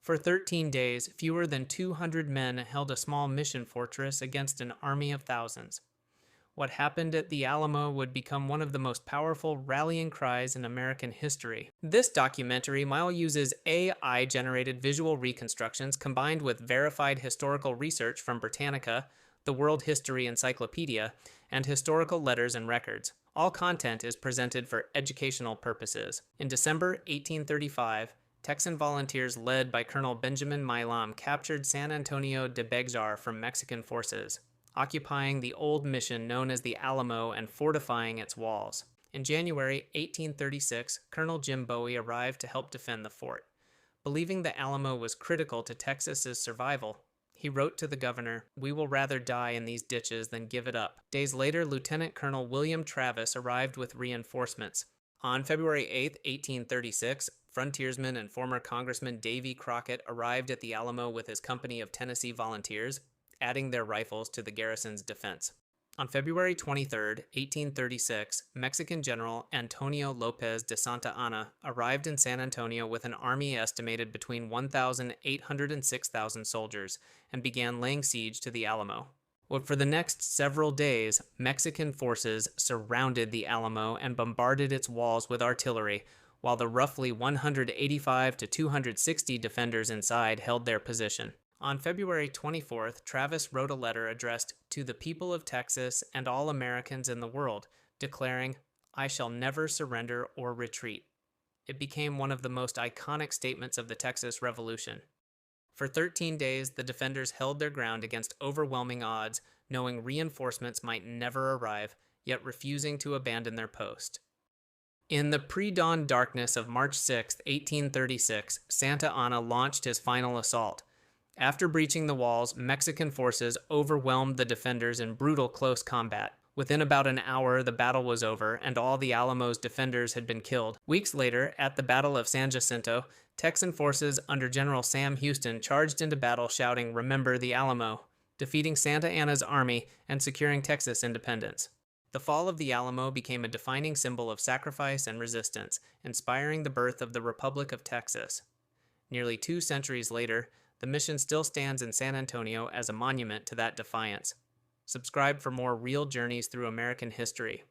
For 13 days, fewer than 200 men held a small mission fortress against an army of thousands. What happened at the Alamo would become one of the most powerful rallying cries in American history. This documentary uses AI-generated visual reconstructions combined with verified historical research from Britannica, the World History Encyclopedia, and historical letters and records. All content is presented for educational purposes. In December 1835, Texan volunteers led by Colonel Benjamin Milam captured San Antonio de Begjar from Mexican forces, occupying the old mission known as the Alamo and fortifying its walls. In January 1836, Colonel Jim Bowie arrived to help defend the fort. Believing the Alamo was critical to Texas's survival, he wrote to the governor, "We will rather die in these ditches than give it up." Days later, Lieutenant Colonel William Travis arrived with reinforcements. On February 8, 1836, frontiersman and former Congressman Davy Crockett arrived at the Alamo with his company of Tennessee volunteers, adding their rifles to the garrison's defense. On February 23, 1836, Mexican General Antonio Lopez de Santa Anna arrived in San Antonio with an army estimated between 1,800 and 6,000 soldiers and began laying siege to the Alamo. But for the next several days, Mexican forces surrounded the Alamo and bombarded its walls with artillery, while the roughly 185 to 260 defenders inside held their position. On February 24th, Travis wrote a letter addressed to the people of Texas and all Americans in the world, declaring, "I shall never surrender or retreat." It became one of the most iconic statements of the Texas Revolution. For 13 days, the defenders held their ground against overwhelming odds, knowing reinforcements might never arrive, yet refusing to abandon their post. In the pre-dawn darkness of March 6, 1836, Santa Anna launched his final assault. After breaching the walls, Mexican forces overwhelmed the defenders in brutal close combat. Within about an hour, the battle was over, and all the Alamo's defenders had been killed. Weeks later, at the Battle of San Jacinto, Texan forces under General Sam Houston charged into battle shouting, "Remember the Alamo," defeating Santa Anna's army and securing Texas independence. The fall of the Alamo became a defining symbol of sacrifice and resistance, inspiring the birth of the Republic of Texas. Nearly 2 centuries later, the mission still stands in San Antonio as a monument to that defiance. Subscribe for more real journeys through American history.